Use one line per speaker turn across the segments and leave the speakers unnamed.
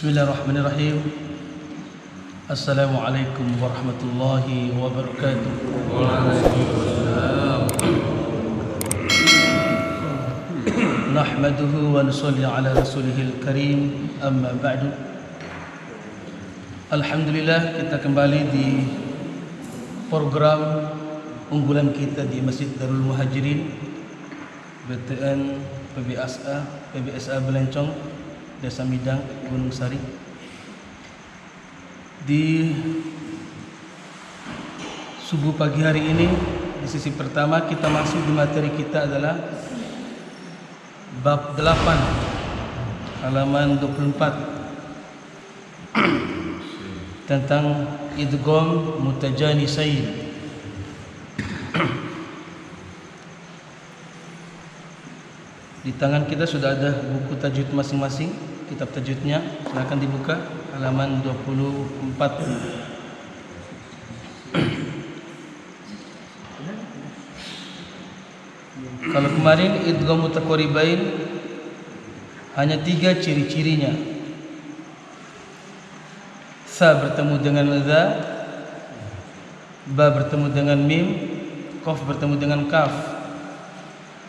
Bismillahirrahmanirrahim. Assalamualaikum warahmatullahi wabarakatuh.
Waalaikumsalam.
Nahmaduhu wa nusalli ala rasulihil karim. Amma ba'du. Alhamdulillah, kita kembali di program unggulan kita di Masjid Darul Muhajirin BTN PBSA Belencong, Desa Midang, Gunung Sari. Di subuh pagi hari ini, di sisi pertama kita masuk di materi kita adalah bab 8 halaman 24 tentang idgham mutajanisain. Di tangan kita sudah ada buku tajwid masing-masing, kitab tajwidnya. Silakan dibuka halaman 24. Kalau kemarin idgham mutaqaribain hanya 3 ciri-cirinya. Sa bertemu dengan za, ba bertemu dengan mim, qaf bertemu dengan kaf.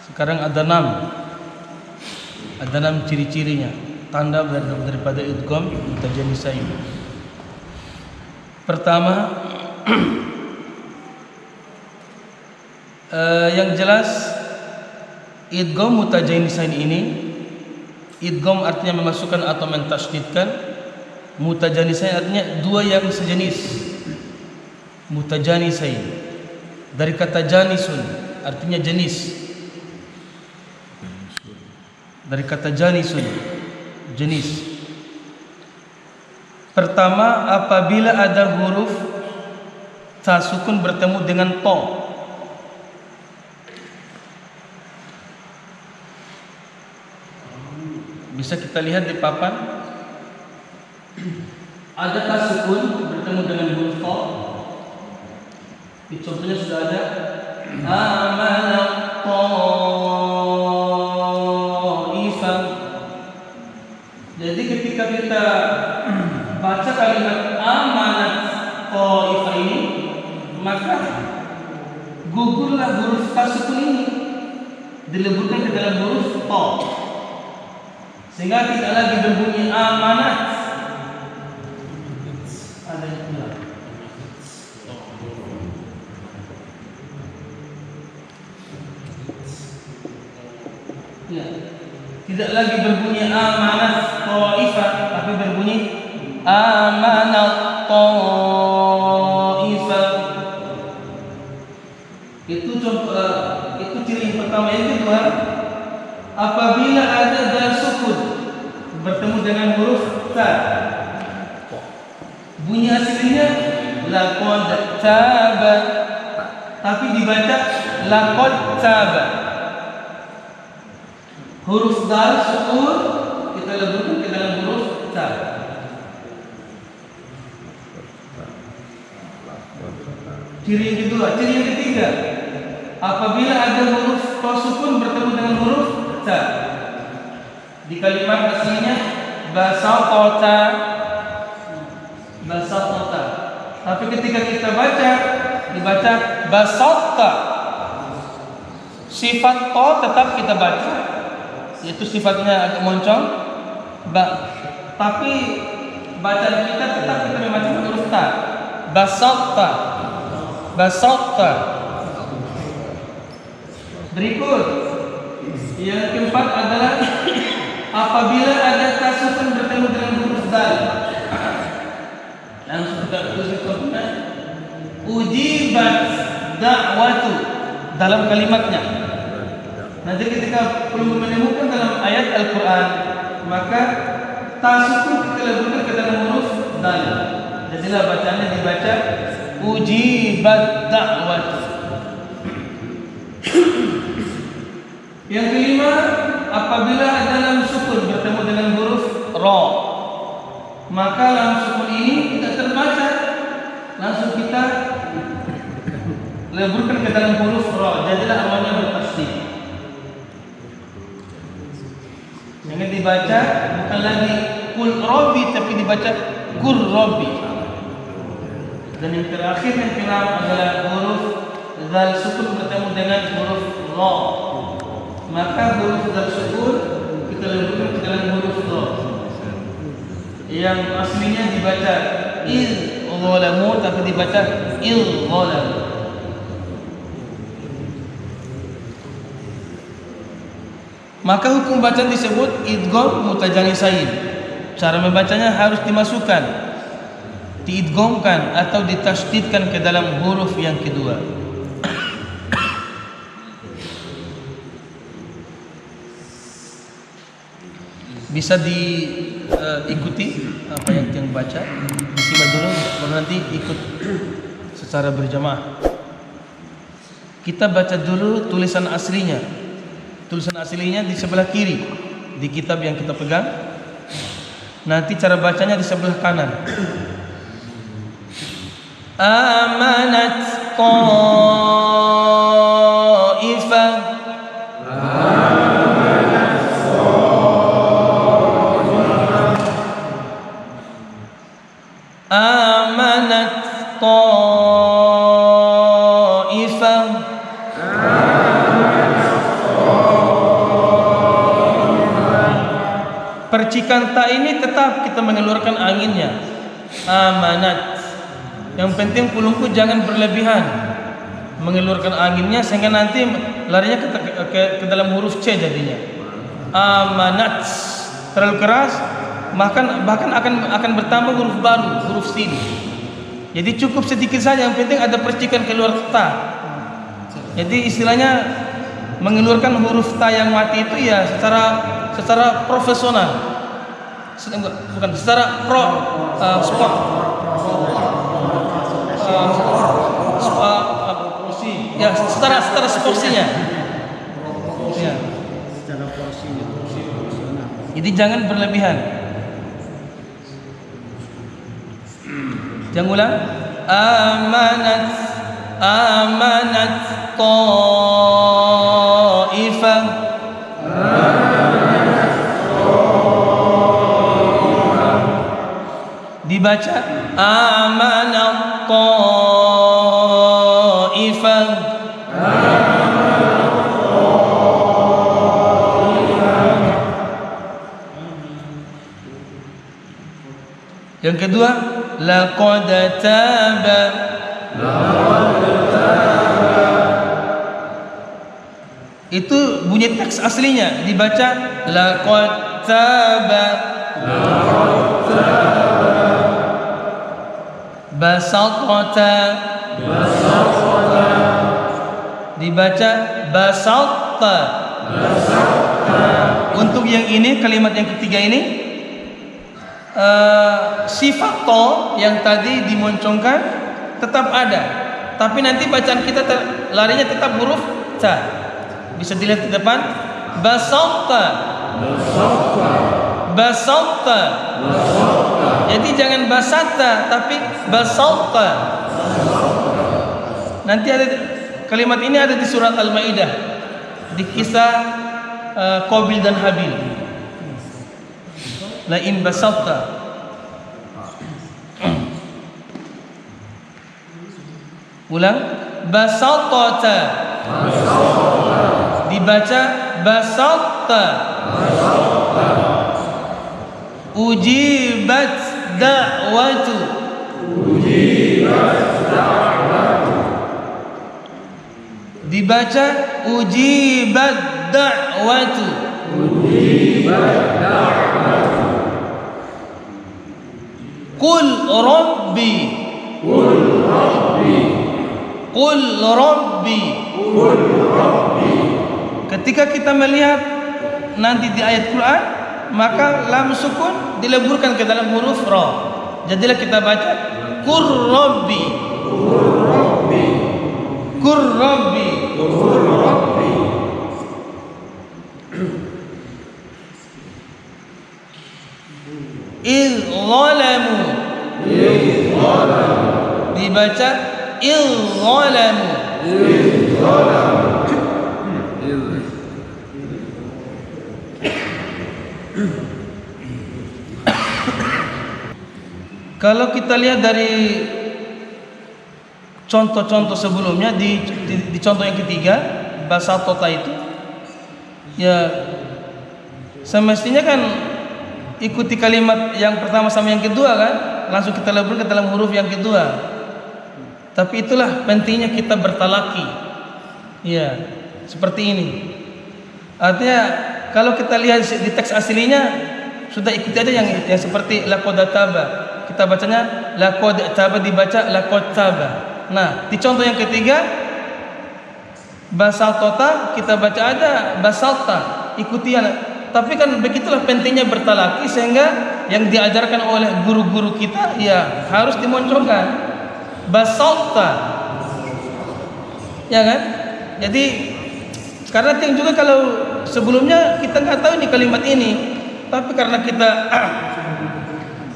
Sekarang ada 6. Ada 6 ciri-cirinya, tanda daripada idgham mutajanisain. Pertama, yang jelas idgham mutajanisain ini, idgham artinya memasukkan atau mentasydidkan, mutajanisain artinya dua yang sejenis. Mutajanisain dari kata janisun, artinya jenis. Dari kata janisun, jenis. Pertama, apabila ada huruf ta sukun bertemu dengan to. Bisa kita lihat di papan. Ada ta sukun bertemu dengan huruf to. Di contohnya sudah ada amana to. Jadi ketika kita baca kalimat amanat qaifah ini, maka gugurlah huruf ta sukun ini, dileburkan ke dalam huruf ta, sehingga tidak lagi berbunyi amanat. Ada yang bilang ya, tidak lagi berbunyi amanat qaifah, tapi berbunyi amanat qaifah. Itu contoh, itu ciri yang pertama. Yang kedua, apabila ada dal sukun bertemu dengan huruf ta, bunyi aslinya laqad taba, tapi dibaca laqad taba. Huruf dal sukun kita leburkan ke dalam huruf ta. Ciri yang kedua. Ciri yang ketiga, apabila ada huruf ta sukun bertemu dengan huruf ta. Di kalimat aslinya basatota, basatota, tapi ketika kita baca, dibaca basatta. Sifat to tetap kita baca, yaitu sifatnya agak moncong, tapi bacaan kita tetap kita membaca huruf ta. Basatta, basatta. Berikut yang keempat adalah apabila ada ta sukun bertemu dengan huruf dal. Langsung kita tulis contohnya, ujibat da'watu dalam kalimatnya. Nanti ketika perlu menemukan dalam ayat Al-Quran, maka ta sukun kita leburkan ke dalam huruf dal. Jadilah bacaannya dibaca ujibat da'wat. Yang kelima, apabila ada lam sukun bertemu dengan huruf ra, maka lam sukun ini tidak terbaca, langsung kita leburkan ke dalam huruf ra. Jadilah awalnya bertasydid. Jangan dibaca bukan lagi kul rabbi tapi dibaca kur rabbi. Dan yang terakhir yang kiram adalah huruf zal sukun bertemu dengan huruf ra. Maka huruf zal sukun kita lembutkan ke dalam huruf ra. Yang aslinya dibaca iz zalamu tapi dibaca il zalamu. Maka hukum bacaan disebut idgham mutajanisain. Cara membacanya harus dimasukkan, diidghamkan atau ditasydidkan ke dalam huruf yang kedua. Bisa diikuti apa yang baca, disimak dulu baru nanti ikut secara berjamaah. Kita baca dulu tulisan aslinya. Tulisan aslinya di sebelah kiri di kitab yang kita pegang. Nanti cara bacanya di sebelah kanan. Amanat qaifah. Amanat qaifah. Percikan ta ini tetap kita mengeluarkan anginnya. Amanat. Yang penting pulungku jangan berlebihan mengeluarkan anginnya sehingga nanti larinya ke dalam huruf C jadinya. Amanat. Terlalu keras bahkan akan bertambah huruf baru, huruf sin. Jadi cukup sedikit saja, yang penting ada percikan keluar ta. Jadi istilahnya mengeluarkan huruf ta yang mati itu ya secara profesional, bukan secara sport, ya secara sportsinya, ya. Jadi jangan berlebihan. Jangan ulang. Amanat qaifah. Dibaca amanat qaifah. Yang kedua, laqad taba. Itu bunyi teks aslinya dibaca laqad taba. Basatata. Dibaca basatta. Untuk yang ini, kalimat yang ketiga ini, sifat to yang tadi dimoncongkan tetap ada, tapi nanti bacaan kita larinya tetap huruf ta. Bisa dilihat di depan, basatta. Jadi jangan basatta tapi basatta. Nanti ada kalimat ini ada di surat Al-Maidah, di kisah Qabil dan Habil. La in basatta. Ulang, basatta. Dibaca basatta. Ujibat da'watu. Dibaca ujibat da'watu. Qul rabbi. Ketika kita melihat nanti di ayat Quran, maka lam sukun dileburkan ke dalam huruf ra. Jadilah kita baca qur rabbi. Il zalamu. Dibaca il zalamu. Kalau kita lihat dari contoh-contoh sebelumnya di contoh yang ketiga, basatota itu, ya semestinya kan ikuti kalimat yang pertama sama yang kedua kan, langsung kita leburkan ke dalam huruf yang kedua. Tapi itulah pentingnya kita bertalaki, ya seperti ini. Artinya kalau kita lihat di teks aslinya, sudah ikuti aja yang seperti laqad taba, kita bacanya laqad taba, dibaca laqad taba. Nah di contoh yang ketiga, basaltota, kita baca aja basalta, ikuti ya. Tapi kan begitulah pentingnya bertalaki, sehingga yang diajarkan oleh guru-guru kita ya harus dimoncongkan basalta, ya kan? Jadi karena ting juga kalau sebelumnya kita nggak tahu nih kalimat ini, tapi karena kita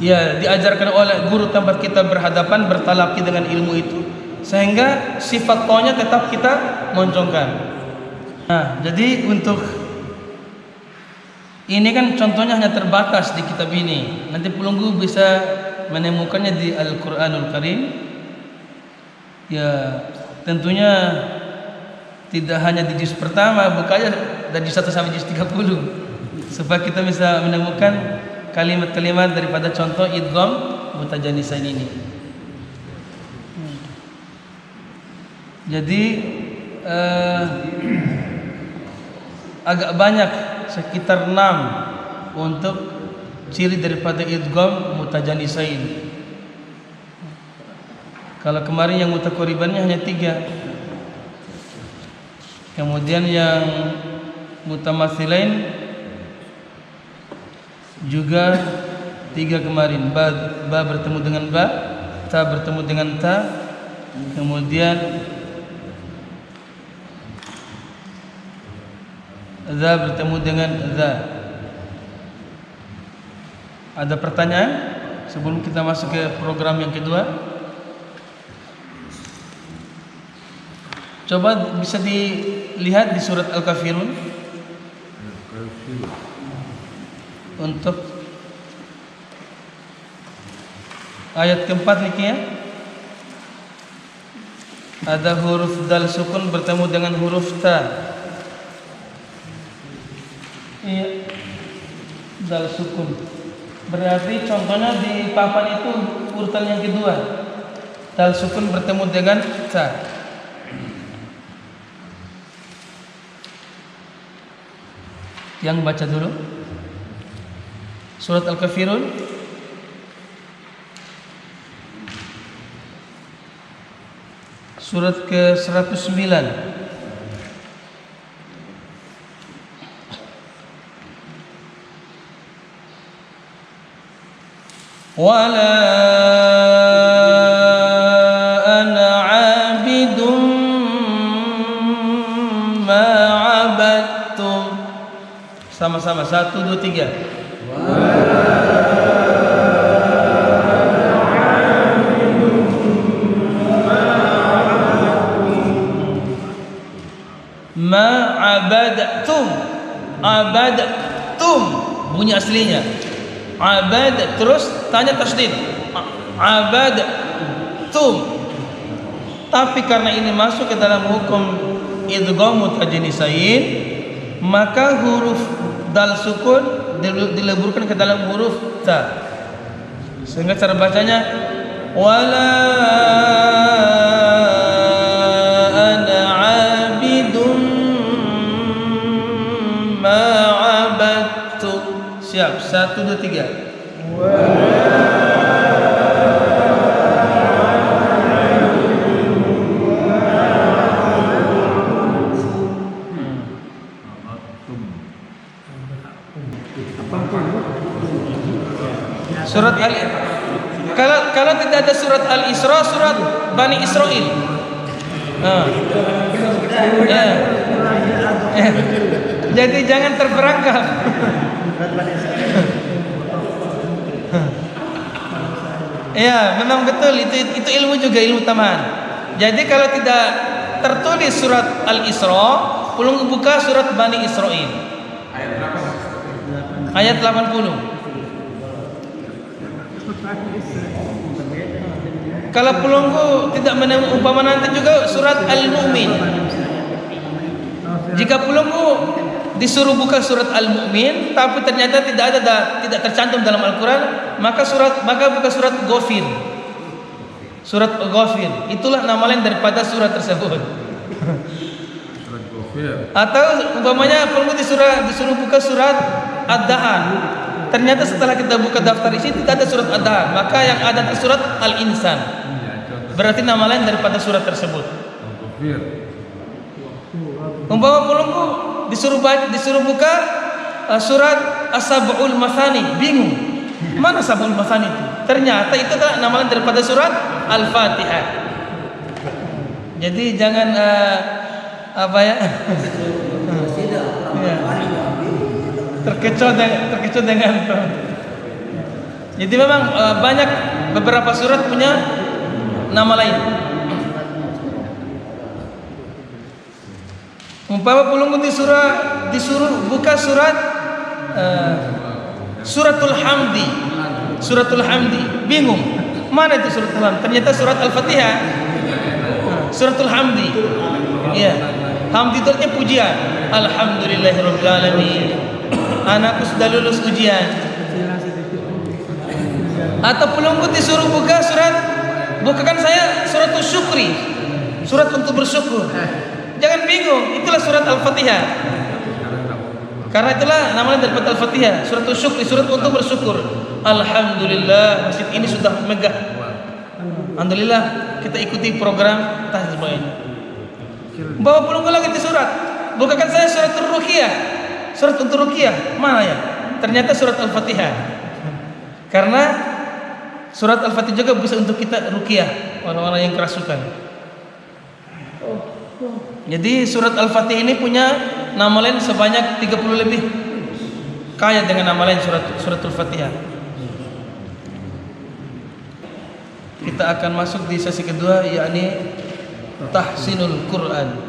ya diajarkan oleh guru tempat kita berhadapan bertalaki dengan ilmu itu, sehingga sifat tonya tetap kita moncongkan. Nah, jadi untuk ini kan contohnya hanya terbatas di kitab ini. Nanti pelunggu bisa menemukannya di Al-Quranul Karim. Ya, tentunya tidak hanya di juz pertama, bukanya dari juz 1 sampai juz 30, supaya kita bisa menemukan kalimat-kalimat daripada contoh idgham mutajanisain ini. Jadi agak banyak, sekitar 6 untuk ciri daripada idgham mutajanisain. Kalau kemarin yang mutaqaribannya hanya 3. Kemudian yang mutamatsilain juga 3 kemarin. Ba bertemu dengan ba, ta bertemu dengan ta, kemudian za bertemu dengan za. Ada pertanyaan sebelum kita masuk ke program yang kedua? Coba bisa dilihat di surat Al-Kafirun untuk ayat keempat nih ya. Ada huruf dal sukun bertemu dengan huruf ta. Iya, dal sukun. Berarti contohnya di papan itu urutan yang kedua. Dal sukun bertemu dengan ta. Yang baca dulu surat Al-Kafirun surat ke-109. Wala ana 'abidun ma 'abadtum. Sama-sama 1 2 3. Ma abadtum. Abadtum bunyi aslinya. Abad terus tanya tasdid. Abadtum. Tapi karena ini masuk ke dalam hukum idgham mutajanisain, maka huruf dal sukun dileburkan ke dalam huruf ta, sehingga cara bacanya wala ana 'abidun ma 'abadtum. Siap, 1 2 3. Surat kalau tidak ada surat Al-Isra, surat Bani Israil. Ya. Jadi jangan terperangkap. Ya, memang betul itu ilmu juga, ilmu tambahan. Jadi kalau tidak tertulis surat Al-Isra, ulun buka surat Bani Israil. Ayat berapa? Ayat 80. Kalau pelunggu tidak menemukan, umpama nanti juga surat Al-Mu'min. Jika pelunggu disuruh buka surat Al-Mu'min tapi ternyata tidak tercantum dalam Al-Quran, maka buka surat Ghafir. Surat Ghafir itulah nama lain daripada surat tersebut. Atau umpamanya pelunggu disuruh buka surat Ad-Dahan, ternyata setelah kita buka daftar isi tidak ada surat Ad-Dahan, maka yang ada surat Al-Insan. Berarti nama lain daripada surat tersebut. Umpama pelunggu disuruh buka surat As-Sab'ul Mathani, bingung mana Sab'ul Mathani itu, ternyata itu adalah nama lain daripada surat Al-Fatihah. Jadi jangan terkecoh dengan jadi memang banyak beberapa surat punya nama lain. Umpama pelunggu disuruh buka surat Suratul Hamdi, bingung mana itu Suratul Hamdi, ternyata surat Al-Fatihah. Suratul Hamdi, ya, Hamdi itu artinya pujian. Alhamdulillahirabbil alamin, anakku sudah lulus ujian. Atau pelunggu disuruh bukakan saya suratul syukri, surat untuk bersyukur. Jangan bingung, itulah surat Al-Fatihah. Karena itulah namanya daripada Al-Fatihah, suratul syukri, surat untuk bersyukur. Alhamdulillah, masjid ini sudah megah. Alhamdulillah, kita ikuti program tahziz ini. Bawa pelunggu lagi di surat, bukakan saya suratul Ruqyah, surat untuk Ruqyah, mana ya? Ternyata surat Al-Fatihah. Karena surat Al-Fatihah juga bisa untuk kita ruqyah orang-orang yang kerasukan. Jadi surat Al-Fatihah ini punya nama lain sebanyak 30 lebih. Kaya dengan nama lain surat Al-Fatihah. Kita akan masuk di sesi kedua, yakni tahsinul Quran.